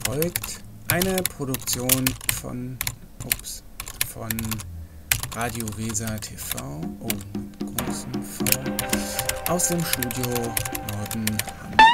folgt eine Produktion von Radio Weser TV, großen V, aus dem Studio Norden Hamburg.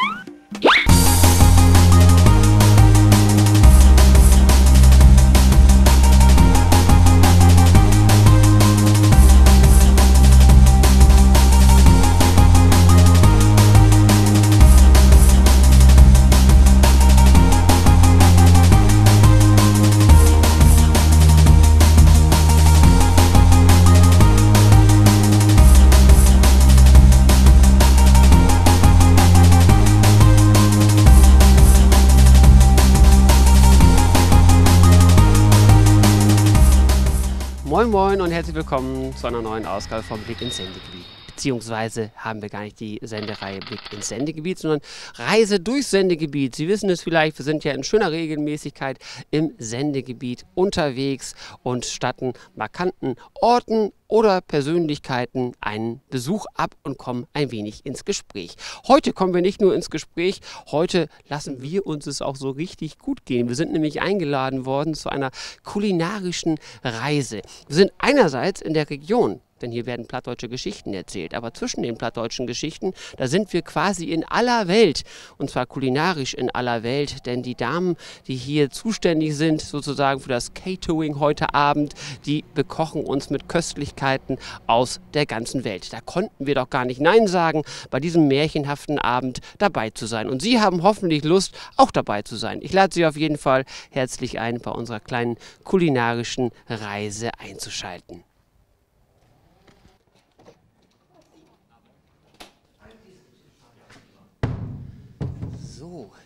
Moin Moin und herzlich willkommen zu einer neuen Ausgabe vom Blick ins Sendegebiet. Beziehungsweise haben wir gar nicht die Sendereihe Blick ins Sendegebiet, sondern Reise durchs Sendegebiet. Sie wissen es vielleicht, wir sind ja in schöner Regelmäßigkeit im Sendegebiet unterwegs und statten markanten Orten oder Persönlichkeiten einen Besuch ab und kommen ein wenig ins Gespräch. Heute kommen wir nicht nur ins Gespräch, heute lassen wir uns es auch so richtig gut gehen. Wir sind nämlich eingeladen worden zu einer kulinarischen Reise. Wir sind einerseits in der Region, denn hier werden plattdeutsche Geschichten erzählt. Aber zwischen den plattdeutschen Geschichten, da sind wir quasi in aller Welt. Und zwar kulinarisch in aller Welt. Denn die Damen, die hier zuständig sind, sozusagen für das Catering heute Abend, die bekochen uns mit Köstlichkeiten aus der ganzen Welt. Da konnten wir doch gar nicht Nein sagen, bei diesem märchenhaften Abend dabei zu sein. Und Sie haben hoffentlich Lust, auch dabei zu sein. Ich lade Sie auf jeden Fall herzlich ein, bei unserer kleinen kulinarischen Reise einzuschalten.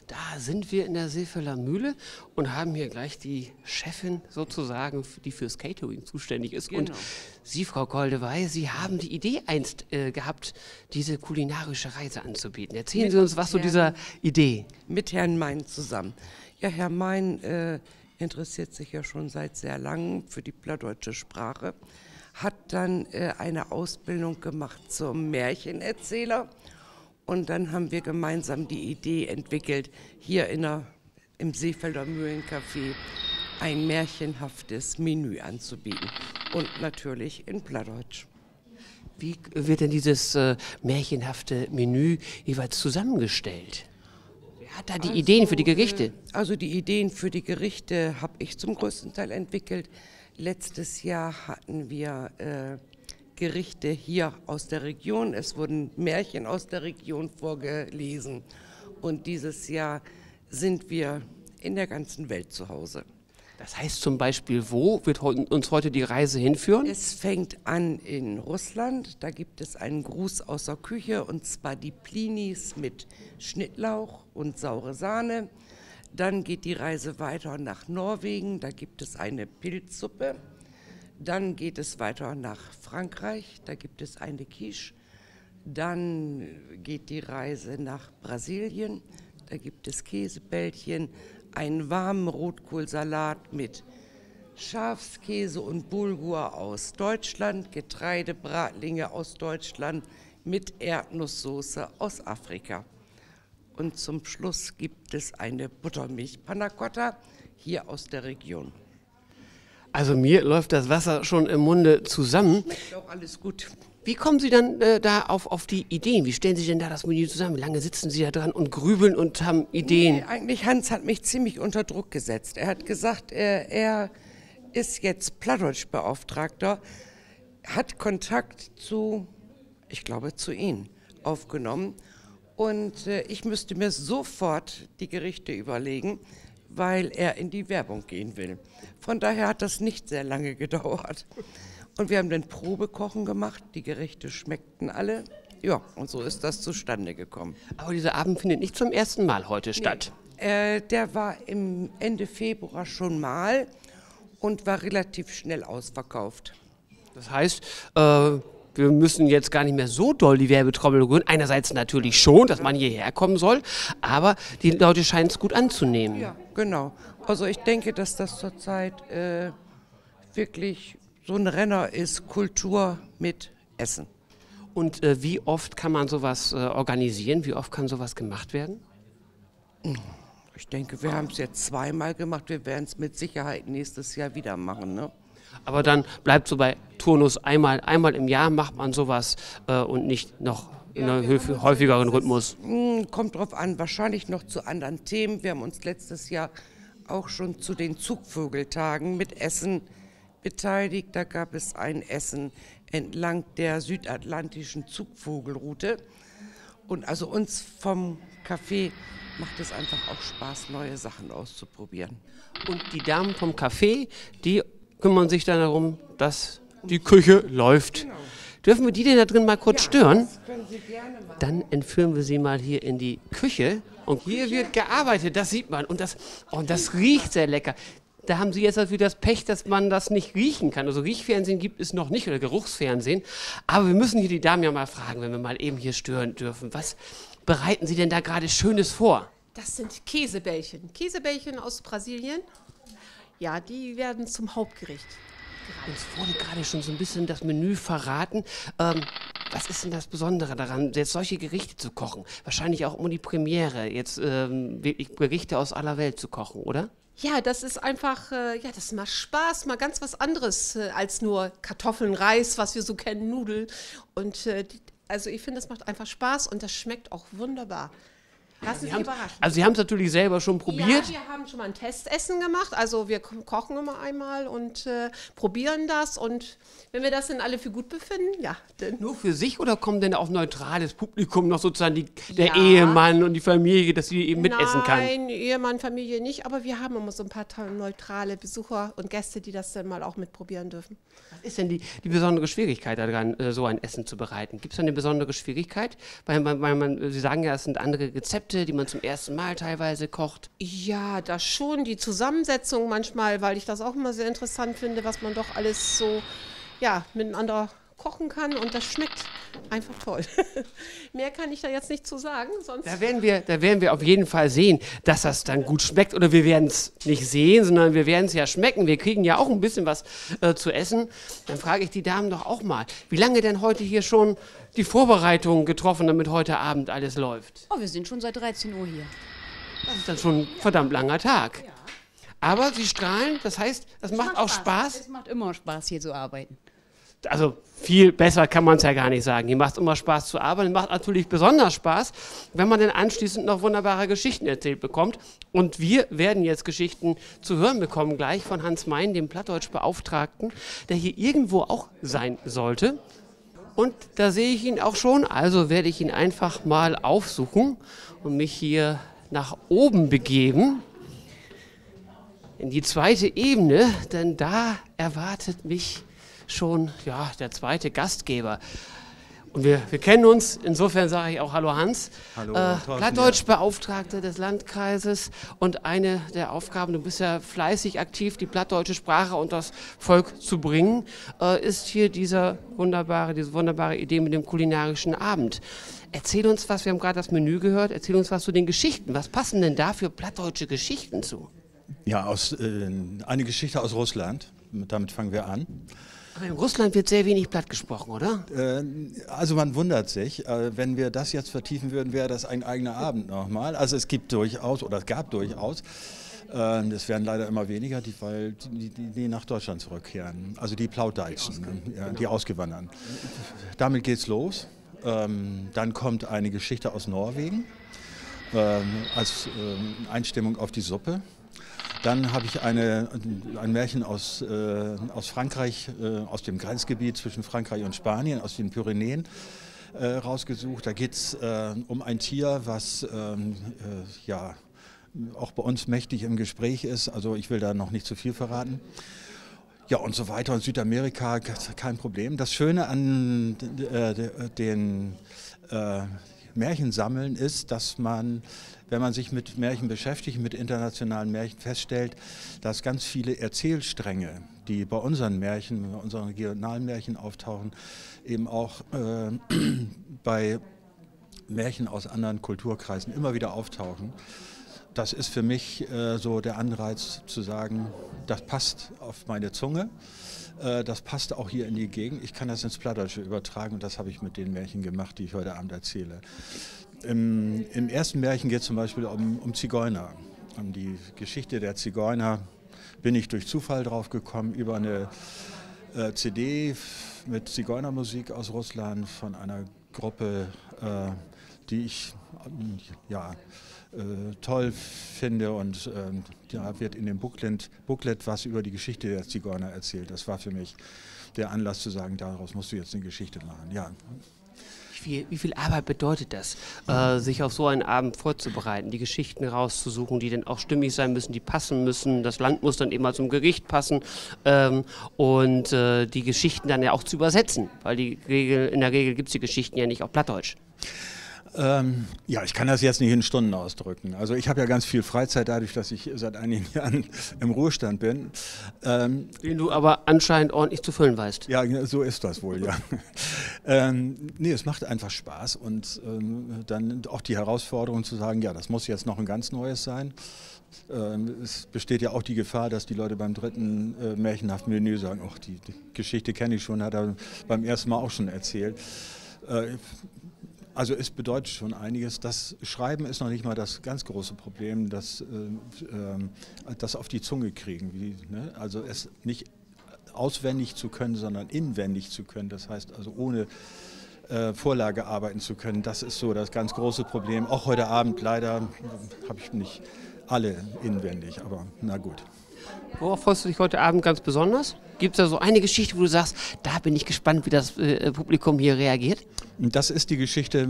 Da sind wir in der Seefelder Mühle und haben hier gleich die Chefin sozusagen, die fürs Catering zuständig ist. Genau. Und Sie, Frau Koldewey, Sie haben die Idee einst gehabt, diese kulinarische Reise anzubieten. Erzählen Sie uns was zu dieser Idee. Mit Herrn Mein zusammen. Ja, Herr Mein interessiert sich ja schon seit sehr langem für die plattdeutsche Sprache, hat dann eine Ausbildung gemacht zum Märchenerzähler. Und dann haben wir gemeinsam die Idee entwickelt, hier im Seefelder Mühlencafé ein märchenhaftes Menü anzubieten. Und natürlich in Plattdeutsch. Wie wird denn dieses märchenhafte Menü jeweils zusammengestellt? Wer hat da die Ideen für die Gerichte? Also die Ideen für die Gerichte habe ich zum größten Teil entwickelt. Letztes Jahr hatten wir Gerichte hier aus der Region. Es wurden Märchen aus der Region vorgelesen. Und dieses Jahr sind wir in der ganzen Welt zu Hause. Das heißt zum Beispiel, wo wird uns heute die Reise hinführen? Es fängt an in Russland. Da gibt es einen Gruß aus der Küche, und zwar die Plinis mit Schnittlauch und saure Sahne. Dann geht die Reise weiter nach Norwegen. Da gibt es eine Pilzsuppe. Dann geht es weiter nach Frankreich, da gibt es eine Quiche. Dann geht die Reise nach Brasilien, da gibt es Käsebällchen, einen warmen Rotkohlsalat mit Schafskäse und Bulgur aus Deutschland, Getreidebratlinge aus Deutschland mit Erdnusssoße aus Afrika. Und zum Schluss gibt es eine Buttermilch-Panna Cotta hier aus der Region. Also mir läuft das Wasser schon im Munde zusammen. Schmeckt auch alles gut. Wie kommen Sie dann da auf die Ideen? Wie stellen Sie denn da das Menü zusammen? Wie lange sitzen Sie da dran und grübeln und haben Ideen? Nee, eigentlich Hans hat mich ziemlich unter Druck gesetzt. Er hat gesagt, er ist jetzt Plattdeutschbeauftragter, hat Kontakt zu Ihnen aufgenommen. Und ich müsste mir sofort die Gerichte überlegen, weil er in die Werbung gehen will. Von daher hat das nicht sehr lange gedauert. Und wir haben dann Probekochen gemacht, die Gerichte schmeckten alle. Ja, und so ist das zustande gekommen. Aber dieser Abend findet nicht zum ersten Mal heute statt. Der war im Ende Februar schon mal und war relativ schnell ausverkauft. Das heißt, wir müssen jetzt gar nicht mehr so doll die Werbetrommel rühren. Einerseits natürlich schon, dass man hierher kommen soll, aber die Leute scheinen es gut anzunehmen. Ja, genau. Also ich denke, dass das zurzeit wirklich so ein Renner ist, Kultur mit Essen. Und wie oft kann man sowas organisieren? Wie oft kann sowas gemacht werden? Ich denke, wir haben es jetzt zweimal gemacht. Wir werden es mit Sicherheit nächstes Jahr wieder machen, ne? Aber dann bleibt so bei Turnus einmal im Jahr macht man sowas und nicht noch in einem häufigeren Rhythmus. Kommt drauf an, wahrscheinlich noch zu anderen Themen. Wir haben uns letztes Jahr auch schon zu den Zugvögeltagen mit Essen beteiligt. Da gab es ein Essen entlang der südatlantischen Zugvogelroute. Und also uns vom Café macht es einfach auch Spaß, neue Sachen auszuprobieren. Und die Damen vom Café, die kümmern sich dann darum, dass die Küche läuft. Genau. Dürfen wir die denn da drin mal kurz stören? Das können Sie gerne machen. Dann entführen wir sie mal hier in die Küche. Und hier wird gearbeitet, das sieht man. Und das riecht sehr lecker. Da haben Sie jetzt also wieder das Pech, dass man das nicht riechen kann. Also Riechfernsehen gibt es noch nicht oder Geruchsfernsehen. Aber wir müssen hier die Damen ja mal fragen, wenn wir mal eben hier stören dürfen. Was bereiten Sie denn da gerade Schönes vor? Das sind Käsebällchen. Käsebällchen aus Brasilien. Ja, die werden zum Hauptgericht. Uns wurde gerade schon so ein bisschen das Menü verraten. Was ist denn das Besondere daran, jetzt solche Gerichte zu kochen? Wahrscheinlich auch um die Premiere, jetzt wirklich Gerichte aus aller Welt zu kochen, oder? Ja, das ist einfach, das macht Spaß, mal ganz was anderes als nur Kartoffeln, Reis, was wir so kennen, Nudeln. Und also ich finde, das macht einfach Spaß und das schmeckt auch wunderbar. Lassen Sie überraschen. Also Sie haben es natürlich selber schon probiert. Ja, wir haben schon mal ein Testessen gemacht. Also wir kochen immer einmal und probieren das. Und wenn wir das dann alle für gut befinden, ja. Dann Nur für sich oder kommt denn auch neutrales Publikum noch sozusagen der Ja. Ehemann und die Familie, dass sie eben mitessen kann? Nein, Ehemann, Familie nicht. Aber wir haben immer so ein paar neutrale Besucher und Gäste, die das dann mal auch mitprobieren dürfen. Was ist denn die besondere Schwierigkeit daran, so ein Essen zu bereiten? Gibt es eine besondere Schwierigkeit? Weil Sie sagen ja, es sind andere Rezepte, die man zum ersten Mal teilweise kocht. Ja, das schon. Die Zusammensetzung manchmal, weil ich das auch immer sehr interessant finde, was man doch alles so miteinander kochen kann. Und das schmeckt einfach toll. Mehr kann ich da jetzt nicht zu sagen. Sonst Da werden wir auf jeden Fall sehen, dass das dann gut schmeckt. Oder wir werden es nicht sehen, sondern wir werden es ja schmecken. Wir kriegen ja auch ein bisschen was zu essen. Dann frage ich die Damen doch auch mal, wie lange denn heute hier schon die Vorbereitungen getroffen, damit heute Abend alles läuft? Oh, wir sind schon seit 13 Uhr hier. Das ist dann schon ein verdammt langer Tag. Ja. Aber Sie strahlen, das heißt, das macht auch Spaß. Es macht immer Spaß, hier zu arbeiten. Also viel besser kann man es ja gar nicht sagen. Hier macht es immer Spaß zu arbeiten. Macht natürlich besonders Spaß, wenn man dann anschließend noch wunderbare Geschichten erzählt bekommt. Und wir werden jetzt Geschichten zu hören bekommen, gleich von Hans Mein, dem Plattdeutschbeauftragten, der hier irgendwo auch sein sollte. Und da sehe ich ihn auch schon, also werde ich ihn einfach mal aufsuchen und mich hier nach oben begeben, in die zweite Ebene, denn da erwartet mich schon der zweite Gastgeber. Und wir kennen uns, insofern sage ich auch Hallo Hans. Hallo, Plattdeutschbeauftragter des Landkreises und eine der Aufgaben, du bist ja fleißig aktiv, die plattdeutsche Sprache und das Volk zu bringen, ist hier diese wunderbare Idee mit dem kulinarischen Abend. Erzähl uns was, wir haben gerade das Menü gehört, erzähl uns was zu den Geschichten. Was passen denn da für plattdeutsche Geschichten zu? Ja, eine Geschichte aus Russland, damit fangen wir an. Aber in Russland wird sehr wenig platt gesprochen, oder? Also man wundert sich, wenn wir das jetzt vertiefen würden, wäre das ein eigener Abend nochmal. Also es gab durchaus, das werden leider immer weniger, die nach Deutschland zurückkehren. Also die Plautdeutschen, die ausgewandern. Damit geht's los. Dann kommt eine Geschichte aus Norwegen als Einstimmung auf die Suppe. Dann habe ich ein Märchen aus Frankreich, aus dem Grenzgebiet zwischen Frankreich und Spanien, aus den Pyrenäen rausgesucht. Da geht es um ein Tier, was auch bei uns mächtig im Gespräch ist. Also ich will da noch nicht zu viel verraten. Ja, und so weiter. Und Südamerika, kein Problem. Das Schöne an den Märchensammeln ist, dass man, wenn man sich mit Märchen beschäftigt, mit internationalen Märchen, feststellt, dass ganz viele Erzählstränge, die bei unseren Märchen, bei unseren regionalen Märchen auftauchen, eben auch bei Märchen aus anderen Kulturkreisen immer wieder auftauchen. Das ist für mich so der Anreiz zu sagen, das passt auf meine Zunge. Das passt auch hier in die Gegend. Ich kann das ins Plattdeutsche übertragen und das habe ich mit den Märchen gemacht, die ich heute Abend erzähle. Im ersten Märchen geht es zum Beispiel um Zigeuner. die Geschichte der Zigeuner bin ich durch Zufall drauf gekommen, über eine CD mit Zigeunermusik aus Russland von einer Gruppe, die ich toll finde, und da wird in dem Booklet was über die Geschichte der Zigeuner erzählt. Das war für mich der Anlass zu sagen, daraus musst du jetzt eine Geschichte machen. Ja. Wie viel Arbeit bedeutet das, sich auf so einen Abend vorzubereiten, die Geschichten rauszusuchen, die dann auch stimmig sein müssen, die passen müssen, das Land muss dann eben zum Gericht passen und die Geschichten dann ja auch zu übersetzen, weil in der Regel gibt es die Geschichten ja nicht auf Plattdeutsch. Ja, ich kann das jetzt nicht in Stunden ausdrücken. Also ich habe ja ganz viel Freizeit dadurch, dass ich seit einigen Jahren im Ruhestand bin. Den du aber anscheinend ordentlich zu füllen weißt. Ja, so ist das wohl, ja. Nee, es macht einfach Spaß, und dann auch die Herausforderung zu sagen, ja, das muss jetzt noch ein ganz Neues sein. Es besteht ja auch die Gefahr, dass die Leute beim dritten märchenhaften Menü sagen, ach, die Geschichte kenne ich schon, hat er beim ersten Mal auch schon erzählt. Also es bedeutet schon einiges. Das Schreiben ist noch nicht mal das ganz große Problem, das auf die Zunge kriegen. Also es nicht auswendig zu können, sondern inwendig zu können. Das heißt also ohne Vorlage arbeiten zu können. Das ist so das ganz große Problem. Auch heute Abend leider habe ich nicht alle inwendig, aber na gut. Worauf freust du dich heute Abend ganz besonders? Gibt es da so eine Geschichte, wo du sagst, da bin ich gespannt, wie das Publikum hier reagiert? Das ist die Geschichte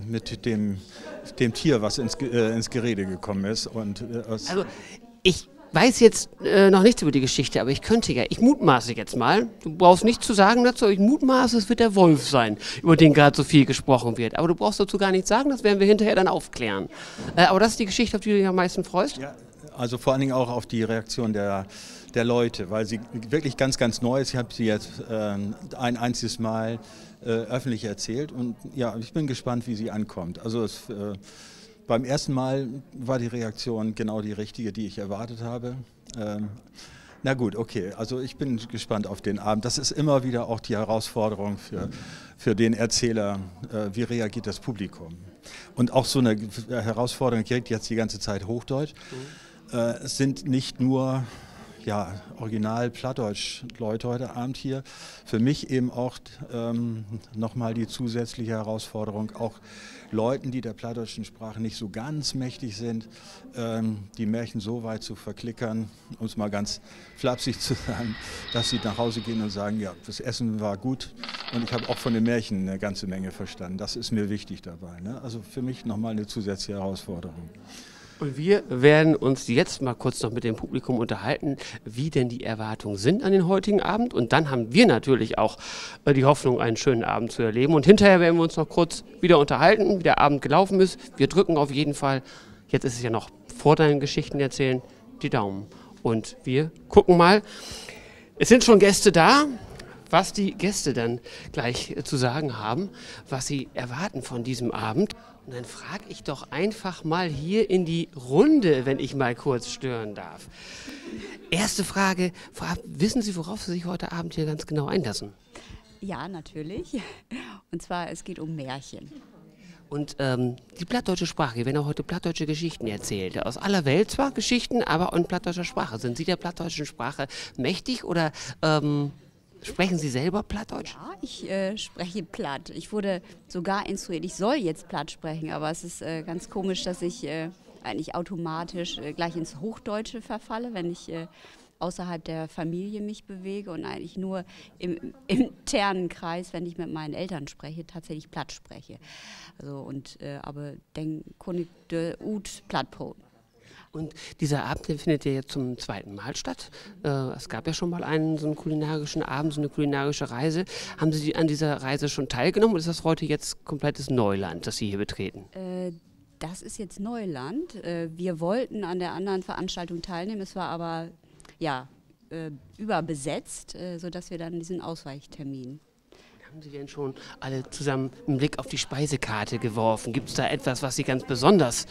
mit dem Tier, was ins Gerede gekommen ist. Also ich weiß jetzt noch nichts über die Geschichte, aber ich mutmaße jetzt mal, du brauchst nichts zu sagen dazu, ich mutmaße, es wird der Wolf sein, über den gerade so viel gesprochen wird. Aber du brauchst dazu gar nichts sagen, das werden wir hinterher dann aufklären. Aber das ist die Geschichte, auf die du dich am meisten freust? Ja. Also vor allen Dingen auch auf die Reaktion der Leute, weil sie wirklich ganz, ganz neu ist. Ich habe sie jetzt ein einziges Mal öffentlich erzählt, und ja, ich bin gespannt, wie sie ankommt. Also beim ersten Mal war die Reaktion genau die richtige, die ich erwartet habe. Na gut, okay, also ich bin gespannt auf den Abend. Das ist immer wieder auch die Herausforderung für den Erzähler, wie reagiert das Publikum. Und auch so eine Herausforderung kriegt jetzt die ganze Zeit Hochdeutsch. Es sind nicht nur original Plattdeutsch-Leute heute Abend hier. Für mich eben auch nochmal die zusätzliche Herausforderung, auch Leuten, die der plattdeutschen Sprache nicht so ganz mächtig sind, die Märchen so weit zu verklickern, um es mal ganz flapsig zu sagen, dass sie nach Hause gehen und sagen, ja, das Essen war gut und ich habe auch von den Märchen eine ganze Menge verstanden. Das ist mir wichtig dabei. Ne? Also für mich nochmal eine zusätzliche Herausforderung. Und wir werden uns jetzt mal kurz noch mit dem Publikum unterhalten, wie denn die Erwartungen sind an den heutigen Abend. Und dann haben wir natürlich auch die Hoffnung, einen schönen Abend zu erleben. Und hinterher werden wir uns noch kurz wieder unterhalten, wie der Abend gelaufen ist. Wir drücken auf jeden Fall, jetzt ist es ja noch vor deinen Geschichten erzählen, die Daumen. Und wir gucken mal, es sind schon Gäste da, was die Gäste dann gleich zu sagen haben, was sie erwarten von diesem Abend. Und dann frage ich doch einfach mal hier in die Runde, wenn ich mal kurz stören darf. Erste Frage, wissen Sie, worauf Sie sich heute Abend hier ganz genau einlassen? Ja, natürlich. Und zwar, es geht um Märchen. Und die plattdeutsche Sprache, hier werden auch heute plattdeutsche Geschichten erzählt. Aus aller Welt zwar Geschichten, aber in plattdeutscher Sprache. Sind Sie der plattdeutschen Sprache mächtig oder sprechen Sie selber Plattdeutsch? Ja, ich spreche Platt. Ich wurde sogar instruiert, ich soll jetzt Platt sprechen, aber es ist ganz komisch, dass ich eigentlich automatisch gleich ins Hochdeutsche verfalle, wenn ich außerhalb der Familie mich bewege und eigentlich nur im internen Kreis, wenn ich mit meinen Eltern spreche, tatsächlich Platt spreche. Also, aber den König de Ut Plattbrot. Und dieser Abend findet ja jetzt zum zweiten Mal statt. Es gab ja schon mal so einen kulinarischen Abend, so eine kulinarische Reise. Haben Sie an dieser Reise schon teilgenommen oder ist das heute jetzt komplettes Neuland, das Sie hier betreten? Das ist jetzt Neuland. Wir wollten an der anderen Veranstaltung teilnehmen, es war aber überbesetzt, sodass wir dann diesen Ausweichtermin. Haben Sie denn schon alle zusammen einen Blick auf die Speisekarte geworfen? Gibt es da etwas, was Sie ganz besonders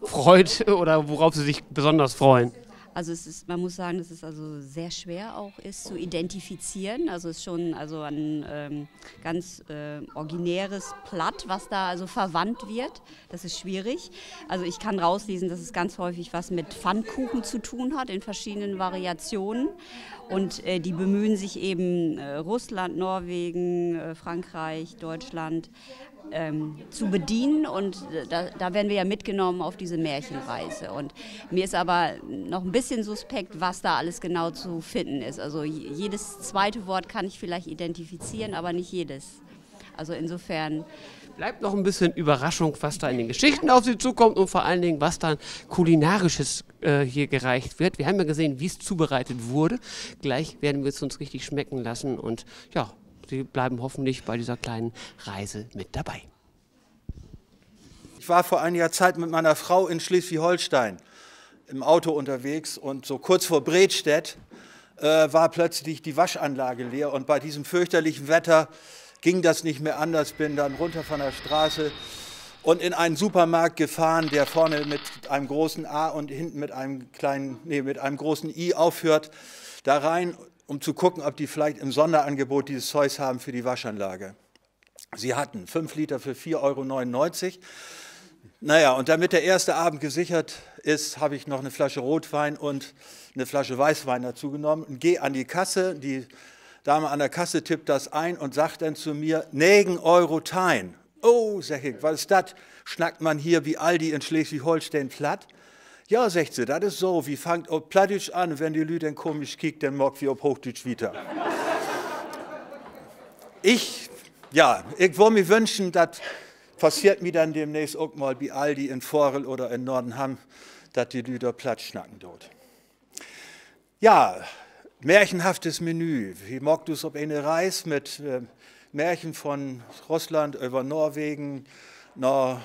freut oder worauf Sie sich besonders freuen? Also man muss sagen, dass es also sehr schwer auch ist zu identifizieren. Also es ist schon also ein ganz originäres Platt, was da also verwandt wird. Das ist schwierig. Also ich kann rauslesen, dass es ganz häufig was mit Pfannkuchen zu tun hat in verschiedenen Variationen. Und die bemühen sich eben Russland, Norwegen, Frankreich, Deutschland zu bedienen, und da werden wir ja mitgenommen auf diese Märchenreise. Und mir ist aber noch ein bisschen suspekt, was da alles genau zu finden ist. Also jedes zweite Wort kann ich vielleicht identifizieren, aber nicht jedes. Also insofern Bleibt noch ein bisschen Überraschung, was da in den Geschichten auf Sie zukommt und vor allen Dingen, was dann kulinarisches hier gereicht wird. Wir haben ja gesehen, wie es zubereitet wurde. Gleich werden wir es uns richtig schmecken lassen und ja, Sie bleiben hoffentlich bei dieser kleinen Reise mit dabei. Ich war vor einiger Zeit mit meiner Frau in Schleswig-Holstein im Auto unterwegs und so kurz vor Bredstedt war plötzlich die Waschanlage leer und bei diesem fürchterlichen Wetter ging das nicht mehr anders, bin dann runter von der Straße und in einen Supermarkt gefahren, der vorne mit einem großen A und hinten mit einem großen I aufhört, da rein, um zu gucken, ob die vielleicht im Sonderangebot dieses Zeug haben für die Waschanlage. Sie hatten 5 Liter für 4,99 €. Naja, und damit der erste Abend gesichert ist, habe ich noch eine Flasche Rotwein und eine Flasche Weißwein dazu genommen und gehe an die Kasse. Die Dame an der Kasse tippt das ein und sagt dann zu mir, 9 € Tein. Oh, sag ich, was ist das? Schnackt man hier wie Aldi in Schleswig-Holstein platt? Ja, sagt sie, das ist so, wie fangt ob Plattdeutsch an, wenn die Leute dann komisch kicken, dann mag wie ob Hochdeutsch wieder. Ich würde mir wünschen, das passiert mir dann demnächst auch mal wie Aldi in Forel oder in Nordenham, dass die Leute platt schnacken dort. Ja, märchenhaftes Menü. Wie mag du es auf eine Reise mit Märchen von Russland über Norwegen, nach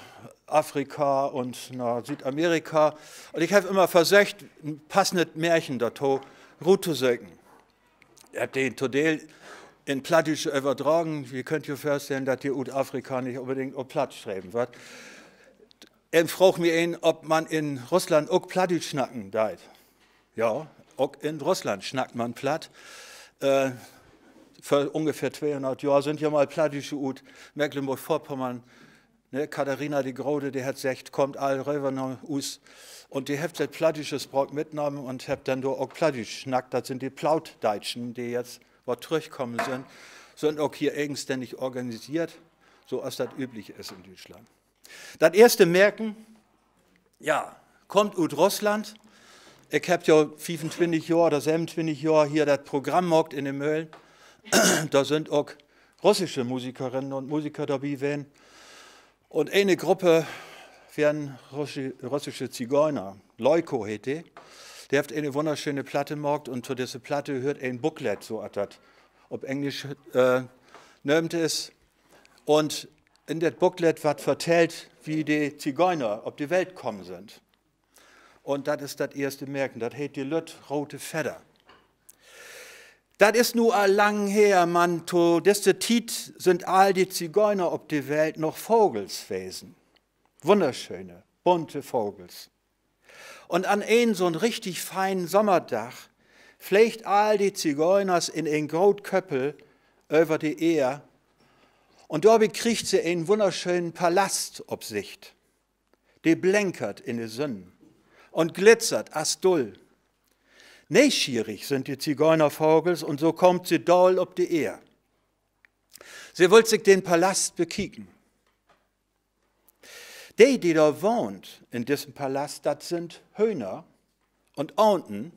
Afrika und nach Südamerika. Und ich habe immer versucht, ein passendes Märchen dazu zu sagen. Ich habe den Todel in Plattdeutsch übertragen. Ihr könnt euch vorstellen, dass die Afrika nicht unbedingt auf Platt streben wird. Er fragt mich, ob man in Russland auch Plattdeutsch schnacken darf. Ja, auch in Russland schnackt man platt. Für ungefähr 200 Jahre sind ja mal Plattdeutsche ut Mecklenburg-Vorpommern. Ne, Katharina die Große, die hat gesagt, kommt all rüber nach us. Und die hat das Plattdeutsches Brot mitgenommen und hat dann auch Plattdeutsch schnackt. Das sind die Plautdeutschen, die jetzt zurückgekommen sind auch hier eigenständig organisiert, so als das üblich ist in Deutschland. Das erste Merken, ja, kommt aus Russland. Ich habe ja 25 Jahre oder 27 Jahre hier das Programm gemacht in den Mölln. Da sind auch russische Musikerinnen und Musiker dabei gewesen. Und eine Gruppe wären russische Zigeuner, Leuko hätte. Der hat eine wunderschöne Platte gemacht und zu dieser Platte hört ein Booklet, so hat das auf Englisch nennt ist. Und in das Booklet wird vertellt, wie die Zigeuner auf die Welt gekommen sind. Und das ist das erste Merken, das heißt die Lütt rote Feder. Das ist nur lang her, man, to diese Tiet sind all die Zigeuner auf die Welt noch Vogelswesen. Wunderschöne, bunte Vogels. Und an einen so einen richtig feinen Sommerdach pflegt all die Zigeuners in ein Grotköppel über die Ehe und dort kriegt sie einen wunderschönen Palast ob Sicht. Die blänkert in die Sünden und glitzert astull. Neugierig sind die Zigeunervogels und so kommt sie doll ob die Ehe. Sie wollt sich den Palast bekicken. Die da wohnt in diesem Palast, das sind Hühner und Enten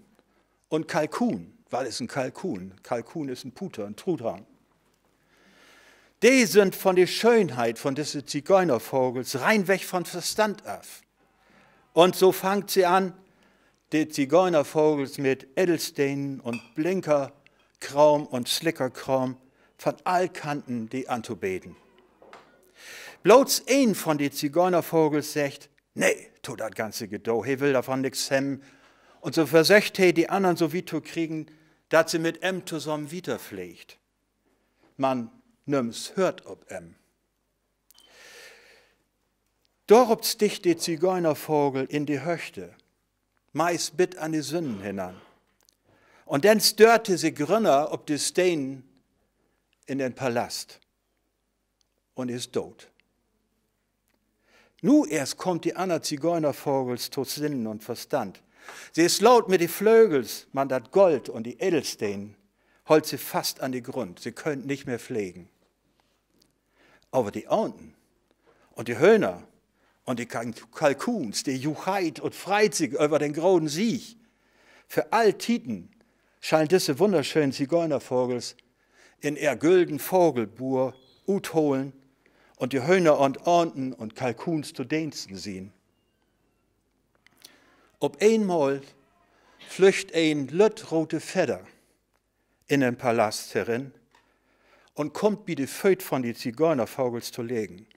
und Kalkun. Was ist ein Kalkun? Kalkun ist ein Puter, ein Truthahn. Die sind von der Schönheit von diesen Zigeunervogels rein weg von Verstand auf. Und so fangt sie an, die Zigeunervogels mit Edelsteinen und Blinkerkram und Slickerkram von all Kanten die anzubeten. Bloß ein von den Zigeunervogels sagt, nee, tu das ganze Gedau, he will davon nix hem. Und so versucht he die anderen so wie zu kriegen, dass sie mit em zusammen wiederpflegt. Man nimm's hört ob em. Darauf sticht die Zigeunervogel in die Höchte meist bit an die Sünden hinan. Und dann störte sie Grünner ob die Steine in den Palast und ist tot. Nu erst kommt die Anna Zigeunervogels tot Sinnen und Verstand. Sie ist laut mit die Flögels, man dat Gold und die Edelsteine, holt sie fast an die Grund, sie könnt nicht mehr pflegen. Aber die Enten und die Hühner und die Kalkuns, die Jucheit und freit sich über den grauen Sieg. Für all Titen scheint diese wunderschönen Zigeunervogels in ihr gülden Vogelbur utholen und die Hühner und Enten und Kalkuns zu Diensten sehen. Ob einmal flücht ein lüttrote Feder in den Palast herin und kommt wie die Föt von die Zigeunervogels zu legen.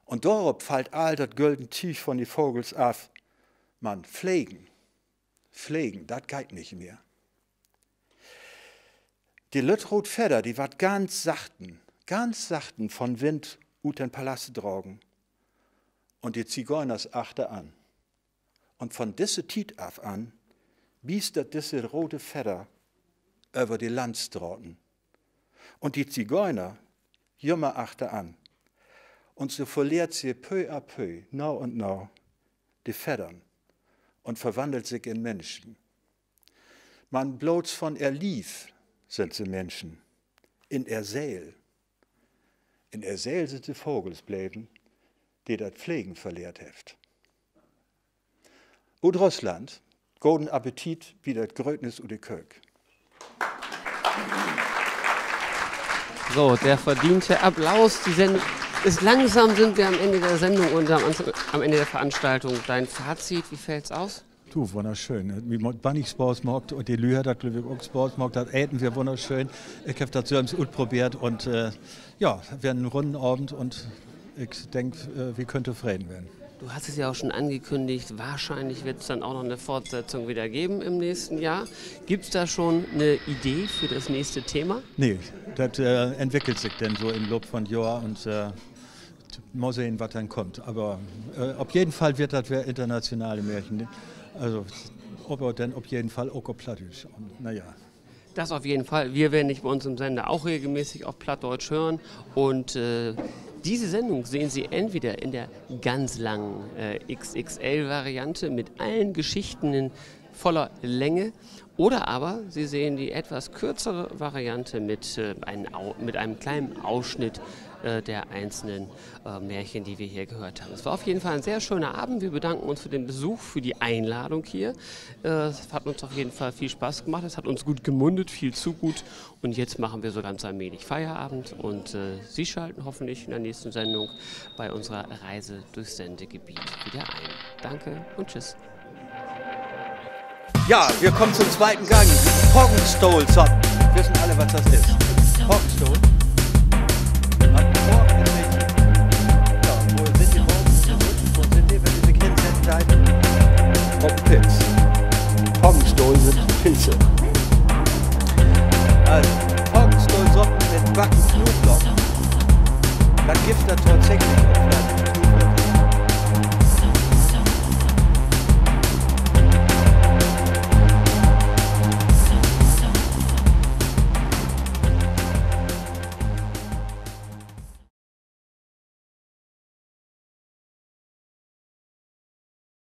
Und darauf fällt all das gülden Tief von die Vogels ab. Man, pflegen, das geht nicht mehr. Die lüttrot Feder, die wat ganz sachten von Wind ut den Palast drogen. Und die Zigeuners achte an. Und von diese Tiet af an, biestert diese rote Feder über die Landstraßen. Und die Zigeuner, jümmer achte an. Und so verliert sie peu à peu, now und now, die Federn und verwandelt sich in Menschen. Man bloß von ihr Lief sind sie Menschen, in ihr Seel. In ihr Seel sind sie Vogels bleiben, die das Pflegen verlehrt heft. Ud Russland, golden Appetit, wie das Grötnis und die Kök. So, der verdiente Applaus. Die Sendung ist langsam, sind wir am Ende der Sendung und am Ende der Veranstaltung. Dein Fazit, wie fällt's aus? Du, wunderschön. Wie man Bunny Sports mag und die Lüher, das glaube ich auch Sports mag, das äten wir wunderschön. Ich habe das selbst gut probiert und ja, wir haben einen runden Abend und ich denke, wir könnten Frieden werden. Du hast es ja auch schon angekündigt, wahrscheinlich wird es dann auch noch eine Fortsetzung wieder geben im nächsten Jahr. Gibt es da schon eine Idee für das nächste Thema? Nee, das entwickelt sich dann so im Lob von Jahr und mal sehen, was dann kommt. Aber auf jeden Fall wird das internationale Märchen. Also, aber dann auf jeden Fall auch auf Plattdeutsch. Naja. Das auf jeden Fall. Wir werden nicht bei uns im Sender auch regelmäßig auf Plattdeutsch hören. Und diese Sendung sehen Sie entweder in der ganz langen XXL-Variante mit allen Geschichten in voller Länge oder aber Sie sehen die etwas kürzere Variante mit einem kleinen Ausschnitt der einzelnen Märchen, die wir hier gehört haben. Es war auf jeden Fall ein sehr schöner Abend. Wir bedanken uns für den Besuch, für die Einladung hier. Es hat uns auf jeden Fall viel Spaß gemacht. Es hat uns gut gemundet, viel zu gut. Und jetzt machen wir so ganz allmählich Feierabend. Und Sie schalten hoffentlich in der nächsten Sendung bei unserer Reise durchs Sendegebiet wieder ein. Danke und tschüss. Ja, wir kommen zum zweiten Gang. Hoggenstol. So, wissen alle, was das ist. Hoggenstol. Wo sind die Hoggen? Wo sind die, wenn diese Kinder sind? Auf dem Pilz. Hoggenstol sind Pilze. Also, Hoggenstolsoppen mit Backen Knoblauch. Das gibt da tatsächlich auch